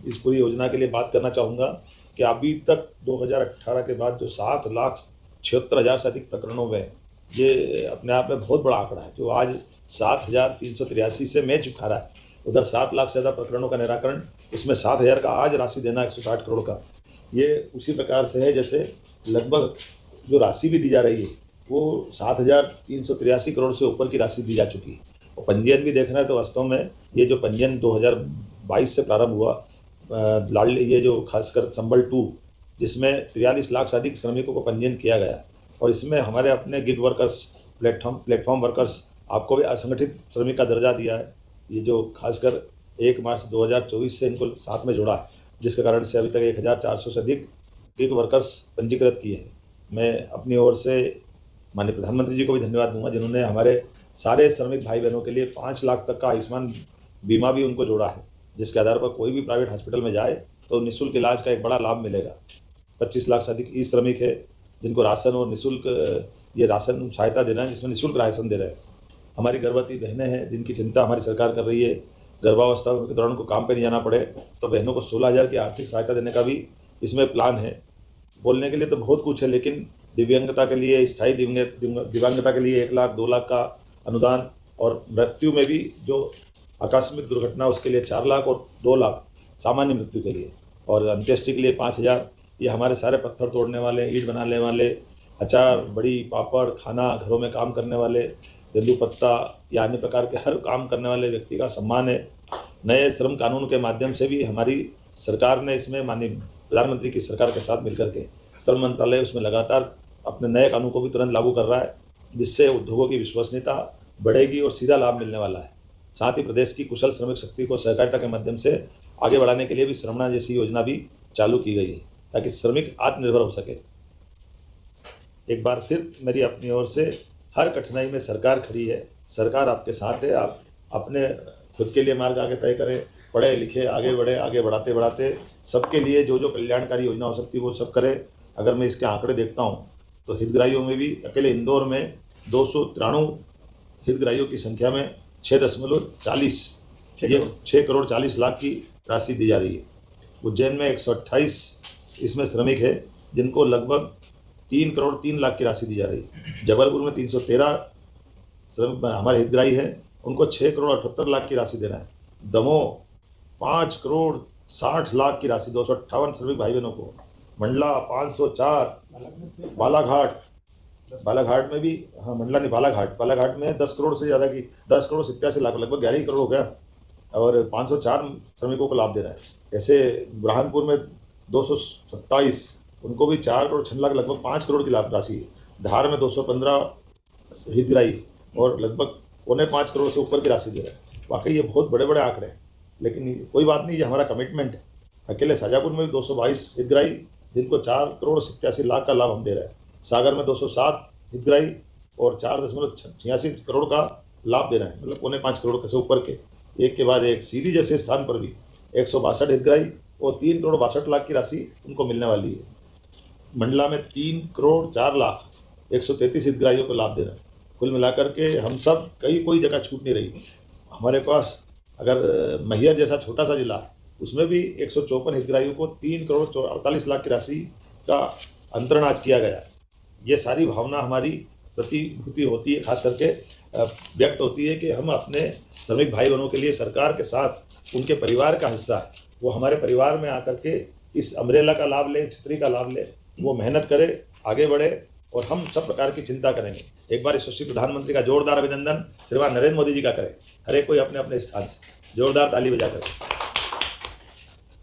इस पूरी योजना के लिए बात करना चाहूँगा कि अभी तक 2018 के बाद जो 7,76,000 से अधिक प्रकरणों में, ये अपने आप में बहुत बड़ा आंकड़ा है, जो आज 7,383 से मैच खा रहा है। उधर 7 लाख से ज़्यादा प्रकरणों का निराकरण, उसमें 7,000 का आज राशि देना 160 करोड़ का, ये उसी प्रकार से है जैसे लगभग जो राशि भी दी जा रही है वो 7,383 करोड़ से ऊपर की राशि दी जा चुकी है। और पंजीयन भी देखना है तो वास्तव में ये जो पंजीयन 2022 से प्रारंभ हुआ, लाडली, ये जो खासकर संबल 2, जिसमें 43 लाख से अधिक श्रमिकों को पंजीयन किया गया, और इसमें हमारे अपने गिग वर्कर्स, प्लेटफॉर्म वर्कर्स, आपको भी असंगठित श्रमिक का दर्जा दिया है। ये जो खासकर 1 मार्च 2024 से इनको साथ में जोड़ा है, जिसके कारण से अभी तक 1,400 से अधिक गिग वर्कर्स पंजीकृत किए हैं। मैं अपनी ओर से माननीय प्रधानमंत्री जी को भी धन्यवाद दूंगा, जिन्होंने हमारे सारे श्रमिक भाई बहनों के लिए 5 लाख तक का आयुष्मान बीमा भी उनको जोड़ा है, जिसके आधार पर कोई भी प्राइवेट हॉस्पिटल में जाए तो निःशुल्क इलाज का एक बड़ा लाभ मिलेगा। 25 लाख से अधिक ई श्रमिक है जिनको राशन और निःशुल्क ये राशन सहायता दे रहे हैं, जिसमें निःशुल्क राशन दे रहे हैं। हमारी गर्भवती बहनें हैं जिनकी चिंता हमारी सरकार कर रही है, गर्भावस्था के दौरान उनको काम पे नहीं जाना पड़े, तो बहनों को 16,000 की आर्थिक सहायता देने का भी इसमें प्लान है। बोलने के लिए तो बहुत कुछ है, लेकिन दिव्यांगता के लिए, स्थायी दिव्यांगता के लिए 1 लाख 2 लाख का अनुदान, और मृत्यु में भी जो आकस्मिक दुर्घटना उसके लिए 4 लाख और 2 लाख सामान्य मृत्यु के लिए, और अंत्येष्टि के लिए 5,000। ये हमारे सारे पत्थर तोड़ने वाले, ईंट बनाने वाले, अचार, बड़ी, पापड़, खाना, घरों में काम करने वाले, तेंदू पत्ता या अन्य प्रकार के हर काम करने वाले व्यक्ति का सम्मान है। नए श्रम कानून के माध्यम से भी हमारी सरकार ने इसमें माननीय प्रधानमंत्री की सरकार के साथ मिलकर के श्रम मंत्रालय उसमें लगातार अपने नए कानून को भी तुरंत लागू कर रहा है, जिससे उद्योगों की विश्वसनीयता बढ़ेगी और सीधा लाभ मिलने वाला है। साथ ही प्रदेश की कुशल श्रमिक शक्ति को सहकारिता के माध्यम से आगे बढ़ाने के लिए भी श्रमणा जैसी योजना भी चालू की गई है, ताकि श्रमिक आत्मनिर्भर हो सके। एक बार फिर मेरी अपनी ओर से, हर कठिनाई में सरकार खड़ी है, सरकार आपके साथ है। आप अपने खुद के लिए मार्ग आगे तय करें, पढ़े लिखे आगे बढ़े, आगे बढ़ाते बढ़ाते सबके लिए जो जो कल्याणकारी योजना हो सकती है वो सब करें। अगर मैं इसके आंकड़े देखता हूँ तो हितग्राहियों में भी अकेले इंदौर में 293 हितग्राहियों की संख्या में 6.40 6 करोड़ 40 लाख की राशि दी जा रही है। उज्जैन में 128 इसमें श्रमिक है जिनको लगभग 3 करोड़ 3 लाख की राशि दी जा रही है। जबलपुर में 313 श्रमिक हमारे हितग्राही हैं, उनको 6 करोड़ 78 लाख की राशि देना है। दमोह 5 करोड़ 60 लाख की राशि 258 श्रमिक भाई बहनों को। मंडला 504, बालाघाट में भी, हाँ मंडला नहीं, बालाघाट में 10 करोड़ से ज़्यादा की 10 करोड़ 87 लाख, लगभग 11 करोड़ हो गया, और 504 श्रमिकों को लाभ दे रहा है। ऐसे बुरहानपुर में 227, उनको भी 4 करोड़ 6 लाख, लगभग 5 करोड़ की लाभ राशि है। धार में 215 हितग्राही और लगभग 4.25 करोड़ से ऊपर की राशि दे रहे हैं। वाकई ये बहुत बड़े बड़े आंकड़े हैं, लेकिन कोई बात नहीं, ये हमारा कमिटमेंट है। अकेले शाजापुर में भी 222 हितग्राही जिनको 4 करोड़ 87 लाख का लाभ हम दे रहे हैं। सागर में 207 हितग्राही और 4.86 करोड़ का लाभ दे रहे हैं, मतलब 4.25 करोड़ से ऊपर के, एक के बाद एक। सीधी जैसे स्थान पर भी 162 हितग्राही और 3 करोड़ 62 लाख की राशि उनको मिलने वाली है। मंडला में 3 करोड़ 4 लाख 133 हितग्राहियों को लाभ दे रहे हैं। कुल मिलाकर के हम सब कोई जगह छूट नहीं रही। हमारे पास अगर मैहर जैसा छोटा सा जिला, उसमें भी 154 हितग्राहियों को 3 करोड़ 48 लाख की राशि का अंतरण आज किया गया। ये सारी भावना हमारी प्रतिभूति होती है, खास करके व्यक्त होती है कि हम अपने श्रमिक भाई बहनों के लिए सरकार के साथ उनके परिवार का हिस्सा है, वो हमारे परिवार में आकर के इस अम्ब्रेला का लाभ ले, छतरी का लाभ ले, वो मेहनत करे, आगे बढ़े, और हम सब प्रकार की चिंता करेंगे। एक बार यशस्वी प्रधानमंत्री का जोरदार अभिनंदन श्रीमान नरेंद्र मोदी जी का करें, हर एक कोई अपने अपने स्थान से जोरदार ताली बजा कर।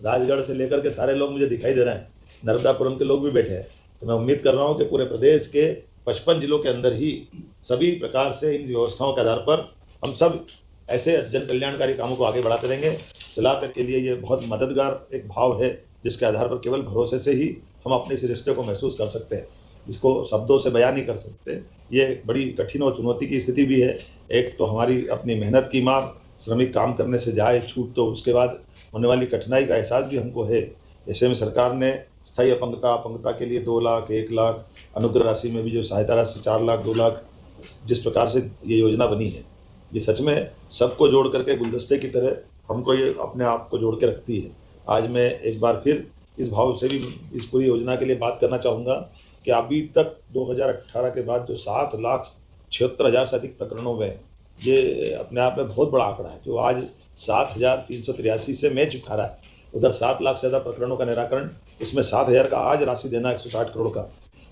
राजगढ़ से लेकर के सारे लोग मुझे दिखाई दे रहे हैं, नर्मदापुरम के लोग भी बैठे हैं, तो मैं उम्मीद कर रहा हूँ कि पूरे प्रदेश के 55 जिलों के अंदर ही सभी प्रकार से इन व्यवस्थाओं के आधार पर हम सब ऐसे जन कल्याणकारी कामों को आगे बढ़ाते रहेंगे। चलाते के लिए ये बहुत मददगार एक भाव है, जिसके आधार पर केवल भरोसे से ही हम अपने इस रिश्ते को महसूस कर सकते हैं, इसको शब्दों से बयान नहीं कर सकते। ये बड़ी कठिन और चुनौती की स्थिति भी है। एक तो हमारी अपनी मेहनत की मांग, श्रमिक काम करने से जाए छूट, तो उसके बाद होने वाली कठिनाई का एहसास भी हमको है। ऐसे में सरकार ने स्थायी अपंगता के लिए 2 लाख 1 लाख, अनुग्रह राशि में भी जो सहायता राशि 4 लाख 2 लाख, जिस प्रकार से ये योजना बनी है, ये सच में सबको जोड़ करके गुलदस्ते की तरह हमको ये अपने आप को जोड़ के रखती है। आज मैं एक बार फिर इस भाव से भी इस पूरी योजना के लिए बात करना चाहूँगा कि अभी तक 2018 के बाद जो 7,76,000 से अधिक प्रकरणों में, ये अपने आप में बहुत बड़ा आंकड़ा है, जो आज 7,383 से मैच खा रहा है। उधर 7 लाख से ज़्यादा प्रकरणों का निराकरण, उसमें 7,000 का आज राशि देना 160 करोड़ का,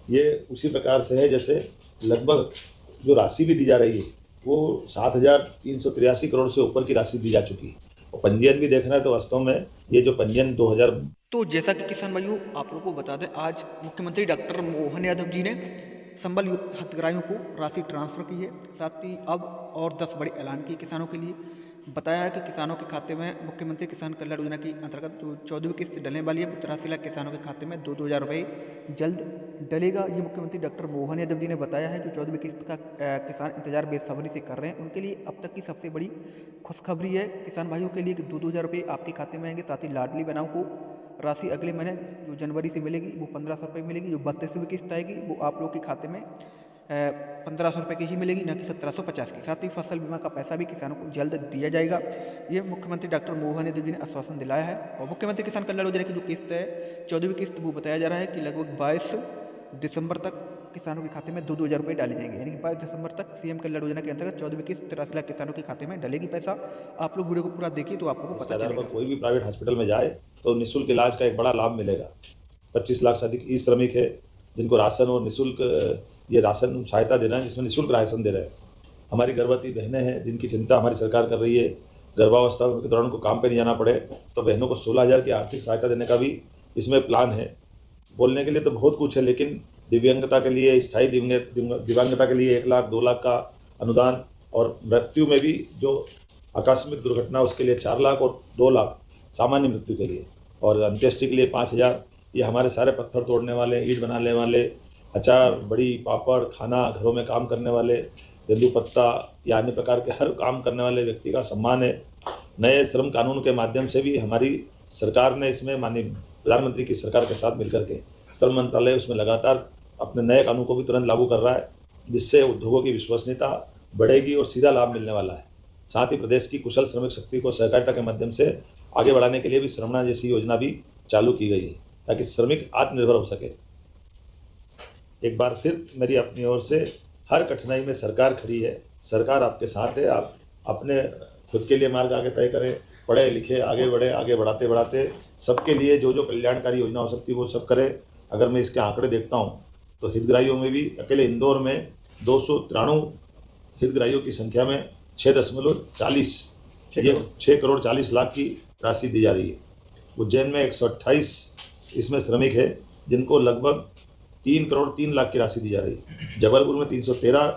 ये उसी प्रकार से है जैसे लगभग जो राशि भी दी जा रही है वो 7,383 करोड़ से ऊपर की राशि दी जा चुकी है। और पंजीयन भी देखना है तो वास्तव में ये जो पंजीयन 2000। तो जैसा कि किसान भाइयों आप लोगों को बता दें, आज मुख्यमंत्री डॉक्टर मोहन यादव जी ने संबल हितग्राहियों को राशि ट्रांसफ़र की है। साथ ही अब और 10 बड़े ऐलान किए किसानों के लिए। बताया है कि किसानों के खाते में मुख्यमंत्री किसान कल्याण योजना की अंतर्गत जो 14वीं किस्त डलने वाली है, 83 लाख किसानों के खाते में 2-2 हज़ार रुपये जल्द डलेगा। ये मुख्यमंत्री डॉक्टर मोहन यादव जी ने बताया है। जो 14वीं किस्त का किसान इंतजार बेसब्री से कर रहे हैं, उनके लिए अब तक की सबसे बड़ी खुशखबरी है किसान भाइयों के लिए कि 2-2 हज़ार रुपये आपके खाते में आएंगे। साथ ही लाडली बहनों को राशि अगले महीने जो जनवरी से मिलेगी वो 1,500 रुपये मिलेगी। जो 32वीं किस्त आएगी वो आप लोग के खाते में 1,500 रुपये की ही मिलेगी, न कि 1,750 की। साथ ही फसल बीमा का पैसा भी किसानों को जल्द दिया जाएगा। ये मुख्यमंत्री डॉक्टर मोहन यादव जी ने आश्वासन दिलाया है। और मुख्यमंत्री किसान कल्याण योजना की जो किस्त है 14वीं किस्त, वो बताया जा रहा है कि लगभग 22 दिसंबर तक किसानों के खाते में 2-2 हज़ार रुपये डाले जाएंगे। यानी कि 22 दिसंबर तक सीएम कल्याण योजना के अंतर्गत 14वीं किस्त 83 लाख किसानों के खाते में डलेगी पैसा। आप लोग वीडियो को पूरा देखिए तो आपको पता चलेगा। कोई भी प्राइवेट हॉस्पिटल में जाए तो निःशुल्क इलाज का एक बड़ा लाभ मिलेगा। 25 लाख से अधिक ई श्रमिक है जिनको राशन और निःशुल्क ये राशन सहायता दे रहे हैं, जिसमें निःशुल्क राशन दे रहे हैं। हमारी गर्भवती बहनें हैं जिनकी चिंता हमारी सरकार कर रही है, गर्भावस्था के दौरान उनको काम पे नहीं जाना पड़े, तो बहनों को 16,000 की आर्थिक सहायता देने का भी इसमें प्लान है। बोलने के लिए तो बहुत कुछ है, लेकिन दिव्यांगता के लिए, स्थायी दिव्यांगता के लिए 1 लाख 2 लाख का अनुदान, और मृत्यु में भी जो आकस्मिक दुर्घटना उसके लिए 4 लाख और 2 लाख सामान्य मृत्यु के लिए, और अंत्येष्टि के लिए 5,000। ये हमारे सारे पत्थर तोड़ने वाले, ईंट बनाने वाले, अचार, बड़ी, पापड़, खाना, घरों में काम करने वाले, तेंदुपत्ता या अन्य प्रकार के हर काम करने वाले व्यक्ति का सम्मान है। नए श्रम कानून के माध्यम से भी हमारी सरकार ने इसमें माननीय प्रधानमंत्री की सरकार के साथ मिलकर के श्रम मंत्रालय उसमें लगातार अपने नए कानून को भी तुरंत लागू कर रहा है, जिससे उद्योगों की विश्वसनीयता बढ़ेगी और सीधा लाभ मिलने वाला है। साथ ही प्रदेश की कुशल श्रमिक शक्ति को सहकारिता के माध्यम से आगे बढ़ाने के लिए भी श्रमणा जैसी योजना भी चालू की गई है, ताकि श्रमिक आत्मनिर्भर हो सके। एक बार फिर मेरी अपनी ओर से, हर कठिनाई में सरकार खड़ी है, सरकार आपके साथ है। आप अपने खुद के लिए मार्ग आगे तय करें, पढ़े लिखे आगे बढ़े, आगे बढ़ाते बढ़ाते सबके लिए जो जो कल्याणकारी योजना हो सकती है वो सब करें। अगर मैं इसके आंकड़े देखता हूँ तो हितग्राहियों में भी अकेले इंदौर में 293 हितग्राहियों की संख्या में 6.40 6 करोड़ 40 लाख की राशि दी जा रही है। उज्जैन में 128 इसमें श्रमिक है जिनको लगभग 3 करोड़ 3 लाख की राशि दी जा रही है। जबलपुर में 313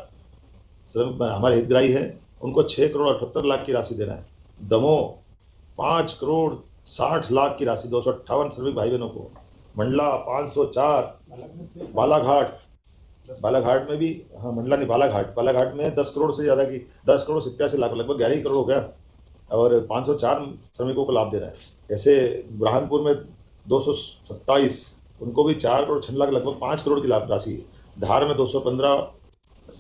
श्रमिक हमारे हितग्राही हैं, उनको 6 करोड़ 78 लाख की राशि देना है। दमोह 5 करोड़ 60 लाख की राशि 258 श्रमिक भाई बहनों को। मंडला 504, बालाघाट में भी, हाँ मंडला नहीं, बालाघाट में 10 करोड़ से ज़्यादा की 10 करोड़ 87 लाख, लगभग 11 करोड़ हो गया, और 504 श्रमिकों को लाभ दे रहा है। ऐसे बुरहानपुर में 227, उनको भी 4 करोड़ 6 लाख, लगभग 5 करोड़ की लाभ राशि है। धार में 215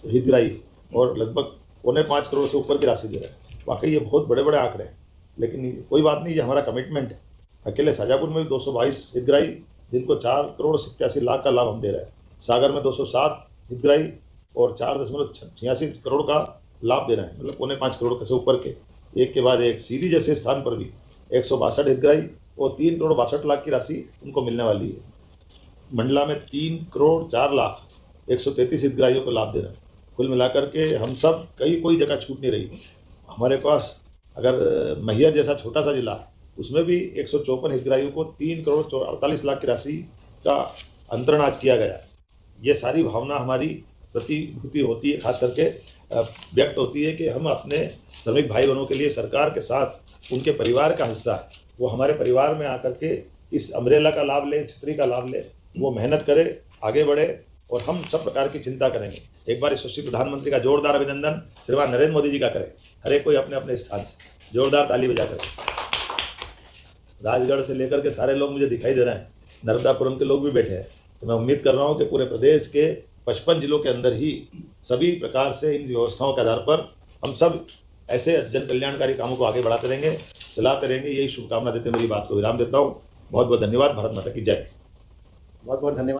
हितग्राही और लगभग 4.25 करोड़ से ऊपर की राशि दे रहे हैं। वाकई ये बहुत बड़े बड़े आंकड़े हैं, लेकिन कोई बात नहीं, ये हमारा कमिटमेंट है। अकेले शाजापुर में भी 222 हितग्राही जिनको 4 करोड़ 87 लाख का लाभ हम दे रहे हैं। सागर में 207 हितग्राही और 4.86 करोड़ का लाभ दे रहे हैं, मतलब 4.25 करोड़ से ऊपर के, एक के बाद एक। सीधी जैसे स्थान पर भी 162 हितग्राही और 3 करोड़ 62 लाख की राशि उनको मिलने वाली है। मंडला में 3 करोड़ 4 लाख 133 हितग्राहियों को लाभ दे रहे हैं। कुल मिलाकर के हम सब कोई जगह छूट नहीं रही। हमारे पास अगर मैहर जैसा छोटा सा जिला, उसमें भी 154 हितग्राहियों को 3 करोड़ 48 लाख की राशि का अंतरण आज किया गया। ये सारी भावना हमारी प्रतिभूति होती है, खास करके व्यक्त होती है कि हम अपने श्रमिक भाई बहनों के लिए सरकार के साथ उनके परिवार का हिस्सा है, वो हमारे परिवार में आकर के इस अम्ब्रेला का लाभ ले, छतरी का लाभ ले, वो मेहनत करे, आगे बढ़े, और हम सब प्रकार की चिंता करेंगे। एक बार यशस्वी प्रधानमंत्री का जोरदार अभिनंदन श्रीमान नरेंद्र मोदी जी का करें, हर एक कोई अपने अपने स्थान से जोरदार ताली बजा करें। राजगढ़ से लेकर के सारे लोग मुझे दिखाई दे रहे हैं, नर्मदापुरम के लोग भी बैठे हैं, तो मैं उम्मीद कर रहा हूँ कि पूरे प्रदेश के 55 जिलों के अंदर ही सभी प्रकार से इन व्यवस्थाओं के आधार पर हम सब ऐसे जन कल्याणकारी कामों को आगे बढ़ाते रहेंगे। चलाते रहेंगे। यही शुभकामना देते मेरी बात को विराम देता हूँ। बहुत बहुत धन्यवाद। भारत माता की जय। बहुत बहुत धन्यवाद।